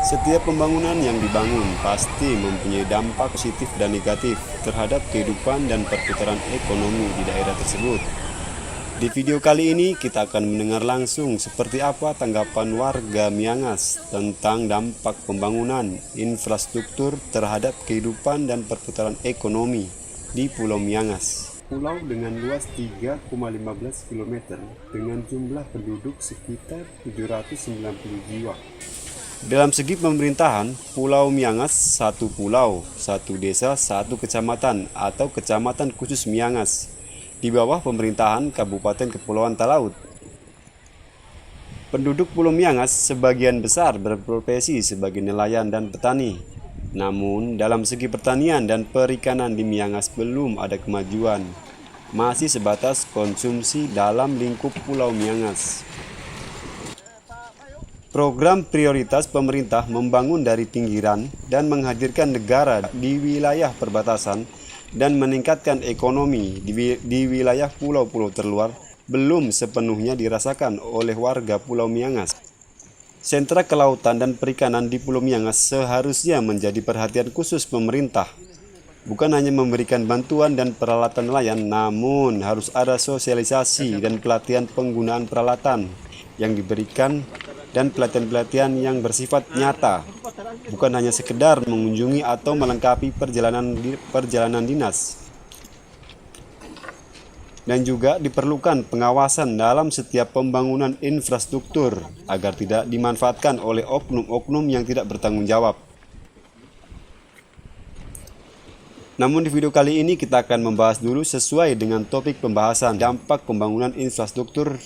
Setiap pembangunan yang dibangun pasti mempunyai dampak positif dan negatif terhadap kehidupan dan perputaran ekonomi di daerah tersebut. Di video kali ini kita akan mendengar langsung seperti apa tanggapan warga Miangas tentang dampak pembangunan infrastruktur terhadap kehidupan dan perputaran ekonomi di Pulau Miangas. Pulau dengan luas 3,15 km dengan jumlah penduduk sekitar 790 jiwa. Dalam segi pemerintahan, Pulau Miangas satu pulau, satu desa, satu kecamatan atau kecamatan khusus Miangas di bawah pemerintahan Kabupaten Kepulauan Talaut. Penduduk Pulau Miangas sebagian besar berprofesi sebagai nelayan dan petani. Namun, dalam segi pertanian dan perikanan di Miangas belum ada kemajuan. Masih sebatas konsumsi dalam lingkup Pulau Miangas. Program prioritas pemerintah membangun dari pinggiran dan menghadirkan negara di wilayah perbatasan dan meningkatkan ekonomi di wilayah pulau-pulau terluar belum sepenuhnya dirasakan oleh warga Pulau Miangas. Sentra kelautan dan perikanan di Pulau Miangas seharusnya menjadi perhatian khusus pemerintah. Bukan hanya memberikan bantuan dan peralatan nelayan, namun harus ada sosialisasi dan pelatihan penggunaan peralatan yang diberikan dan pelatihan-pelatihan yang bersifat nyata, bukan hanya sekedar mengunjungi atau melengkapi perjalanan dinas. Dan juga diperlukan pengawasan dalam setiap pembangunan infrastruktur agar tidak dimanfaatkan oleh oknum-oknum yang tidak bertanggung jawab. Namun di video kali ini kita akan membahas dulu sesuai dengan topik pembahasan dampak pembangunan infrastruktur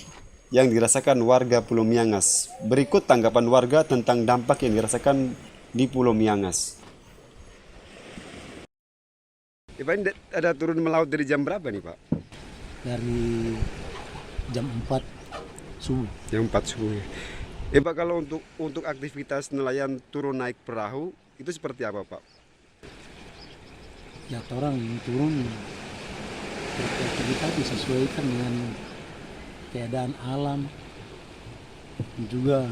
yang dirasakan warga Pulau Miangas. Berikut tanggapan warga tentang dampak yang dirasakan di Pulau Miangas. Pak, ini ada turun melaut dari jam berapa nih, Pak? Dari jam 4 subuh. Jam 4 subuh. Pak, kalau untuk aktivitas nelayan turun naik perahu itu seperti apa, Pak? Ya, orang turun beraktivitas disesuaikan dengan keadaan alam, juga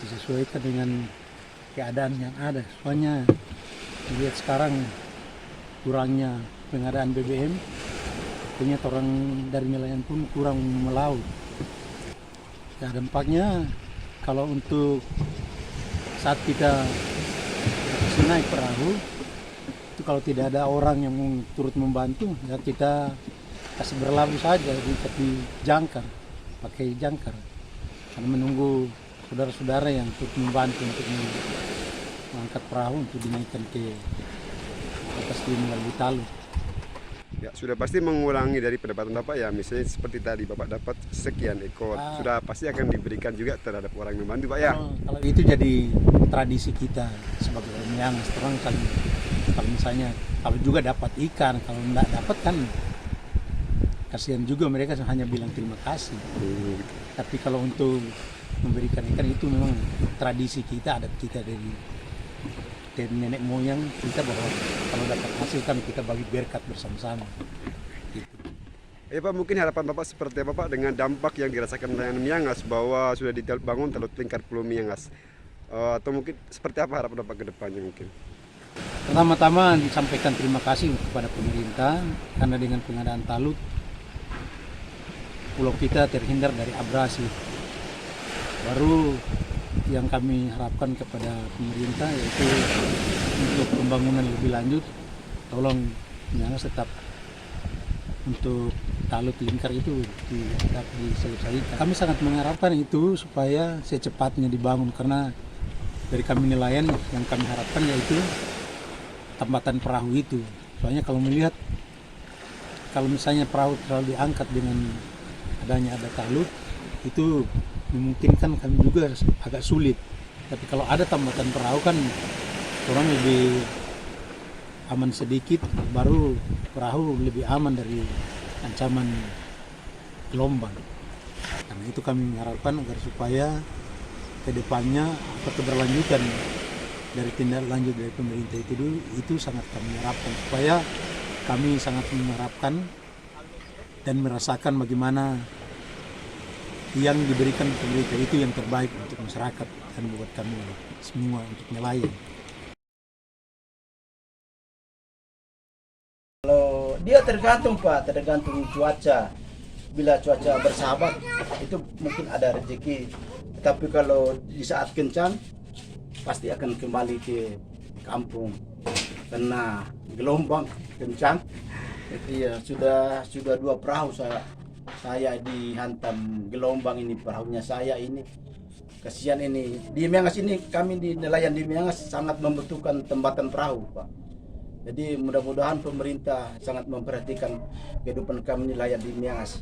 disesuaikan dengan keadaan yang ada. Soalnya lihat sekarang kurangnya pengadaan BBM, artinya orang dari nelayan pun kurang melaut. Ya, dampaknya kalau untuk saat kita naik perahu itu, kalau tidak ada orang yang turut membantu, ya kita kasih berlabuh saja di tepi jangkar, pakai jangkar, karena menunggu saudara-saudara yang turut membantu untuk mengangkat perahu untuk dinaikkan ke atas di melalui Talut. Ya, sudah pasti mengurangi dari pendapatan Bapak ya, misalnya seperti tadi Bapak dapat sekian ekor, sudah pasti akan diberikan juga terhadap orang yang membantu, Pak ya. Kalau itu jadi tradisi kita sebagai orang yang terang, kalau misalnya kalau juga dapat ikan, kalau tidak dapat kan kasihan juga, mereka hanya bilang terima kasih. Tapi kalau untuk memberikan ikan itu memang tradisi kita, adat kita dari nenek moyang kita, bahwa kalau dapat hasil kan kita bagi berkat bersama-sama. Gitu. Pak, mungkin harapan Bapak seperti apa, Pak, dengan dampak yang dirasakan nelayan Miangas bahwa sudah dibangun Talut Lingkar Pulau Miangas? Atau mungkin seperti apa harapan Bapak ke depannya mungkin? Pertama-tama disampaikan terima kasih kepada pemerintah karena dengan pengadaan Talut pulau kita terhindar dari abrasi. Baru yang kami harapkan kepada pemerintah yaitu untuk pembangunan lebih lanjut, tolong Miangas tetap untuk Talut Lingkar itu dapat diselesaikan. Kami sangat mengharapkan itu supaya secepatnya dibangun, karena dari kami nelayan yang kami harapkan yaitu tambatan perahu itu. Soalnya kalau melihat, kalau misalnya perahu terlalu diangkat dengan adanya ada Talut, itu memungkinkan kami juga agak sulit. Tapi kalau ada tambatan perahu kan orang lebih aman sedikit, baru perahu lebih aman dari ancaman gelombang. Karena itu kami mengharapkan agar supaya ke depannya atau keberlanjutan dari tindak lanjut dari pemerintah itu sangat kami harapkan, supaya kami sangat mengharapkan dan merasakan bagaimana yang diberikan pemerintah itu yang terbaik untuk masyarakat dan buat kami semua untuk nelayan. Kalau dia tergantung Pak, tergantung cuaca. Bila cuaca bersahabat itu mungkin ada rezeki. Tapi kalau di saat kencang pasti akan kembali ke kampung karena gelombang kencang. Jadi ya sudah 2 perahu saya dihantam gelombang ini, perahunya saya ini. Kasihan ini. Di Miangas ini kami di nelayan di Miangas sangat membutuhkan tambatan perahu, Pak. Jadi mudah-mudahan pemerintah sangat memperhatikan kehidupan kami nelayan di Miangas,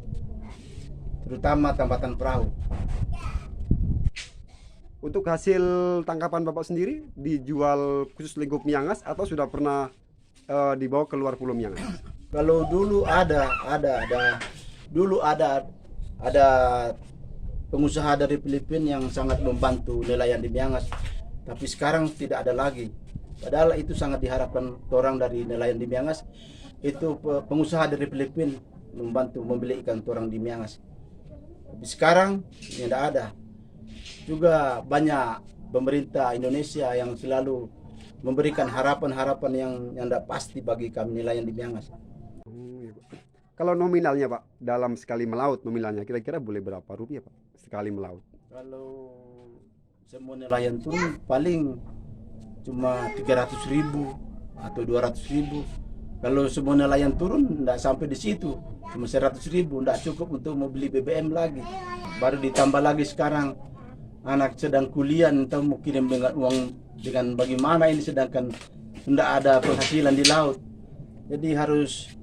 terutama tambatan perahu. Untuk hasil tangkapan Bapak sendiri dijual khusus lingkup Miangas atau sudah pernah dibawa keluar Pulau Miangas? Kalau dulu ada pengusaha dari Filipina yang sangat membantu nelayan di Miangas, tapi sekarang tidak ada lagi. Padahal itu sangat diharapkan orang dari nelayan di Miangas. Itu pengusaha dari Filipina membantu membeli ikan torang di Miangas. Tapi sekarang tidak ada. Juga banyak pemerintah Indonesia yang selalu memberikan harapan-harapan yang tidak pasti bagi kami nelayan di Miangas. Kalau nominalnya Pak, dalam sekali melaut nominalnya kira-kira boleh berapa rupiah Pak sekali melaut? Kalau semua nelayan turun paling cuma 300.000 atau 200.000. Kalau semua nelayan turun tidak sampai di situ, cuma 100.000, tidak cukup untuk mau beli BBM lagi. Baru ditambah lagi sekarang anak sedang kuliah, entah mau kirim dengan uang dengan bagaimana ini, sedangkan tidak ada penghasilan di laut. Jadi harus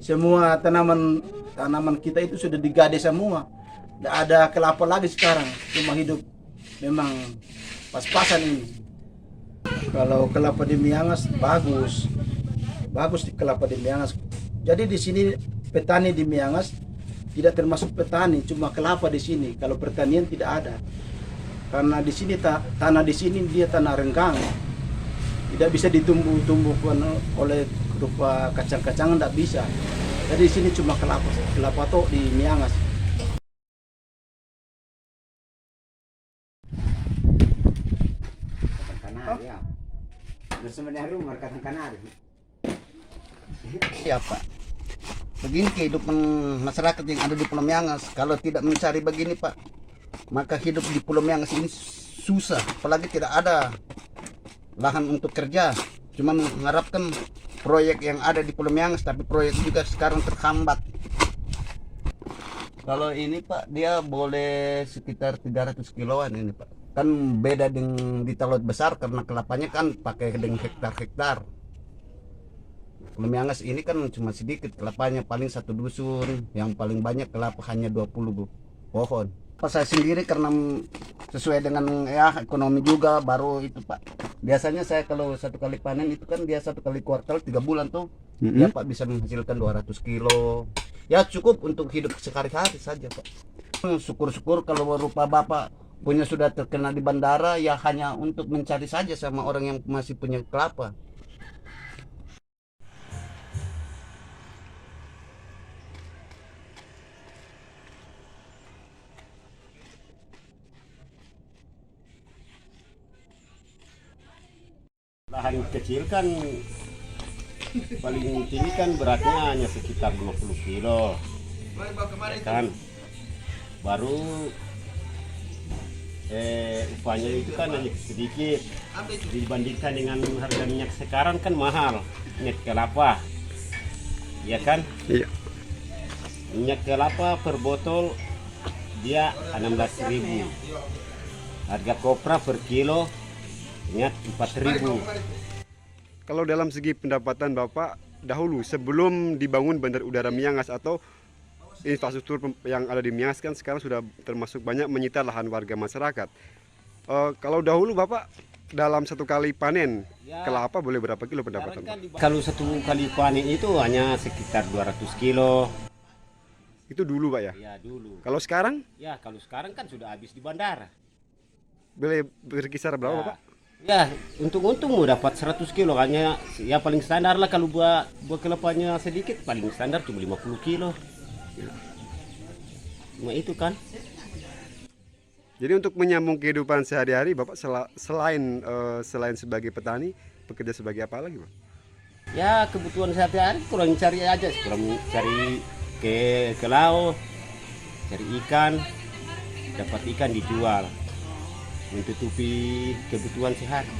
semua tanaman kita itu sudah digade semua. Tidak ada kelapa lagi sekarang, cuma hidup memang pas-pasan ini. Kalau kelapa di Miangas bagus di kelapa di Miangas. Jadi di sini petani di Miangas tidak termasuk petani, cuma kelapa di sini. Kalau pertanian tidak ada. Karena di sini tanah di sini dia tanah renggang. Tidak bisa ditumbuh-tumbuhkan oleh berupa kacang-kacangan, tidak bisa. Jadi di sini cuma kelapa toh di Miangas. Ya Pak, begini kehidupan masyarakat yang ada di Pulau Miangas. Kalau tidak mencari begini Pak, maka hidup di Pulau Miangas ini susah. Apalagi tidak ada lahan untuk kerja. Cuma mengharapkan proyek yang ada di Pulau Miangas, tapi proyek juga sekarang terhambat. Kalau ini Pak, dia boleh sekitar 300 kiloan ini Pak. Kan beda dengan di laut besar karena kelapanya kan pakai dengan hektar-hektar. Pulau Miangas ini kan cuma sedikit kelapanya, paling satu dusun, yang paling banyak kelapa hanya 20 pohon. Saya sendiri karena sesuai dengan ya ekonomi juga baru itu Pak. Biasanya saya kalau satu kali panen itu kan dia satu kali kuartal 3 bulan tuh. Ya Pak bisa menghasilkan 200 kilo. Ya cukup untuk hidup sehari-hari saja Pak. Syukur-syukur kalau rupa Bapak punya sudah terkenal di bandara, ya hanya untuk mencari saja sama orang yang masih punya kelapa. Lahan kecil kan paling tinggi kan beratnya hanya sekitar 20 kilo ya kan, baru upahnya itu kan hanya sedikit dibandingkan dengan harga minyak sekarang kan mahal minyak kelapa ya kan. Iya. Minyak kelapa per botol dia 16.000, harga kopra per kilo minyak 4.000. Kalau dalam segi pendapatan Bapak dahulu sebelum dibangun Bandar Udara Miangas atau infrastruktur yang ada di Miangas kan sekarang sudah termasuk banyak menyita lahan warga masyarakat. Kalau dahulu Bapak dalam satu kali panen ya, kelapa boleh berapa kilo pendapatan kan kalau satu kali panen itu hanya sekitar 200 kilo. Itu dulu Pak ya? Iya dulu. Kalau sekarang? Ya kalau sekarang kan sudah habis di bandara. Boleh berkisar berapa ya, Bapak? Ya untung-untung mau dapat 100 kilo hanya ya paling standar lah. Kalau buah kelapanya sedikit paling standar cuma 50 kilo. Cuma itu kan. Jadi untuk menyambung kehidupan sehari-hari, Bapak selain sebagai petani, bekerja sebagai apa lagi, Pak? Ya kebutuhan sehari-hari kurang cari aja, kurang cari ke laut, cari ikan, dapat ikan dijual, mencukupi kebutuhan sehari.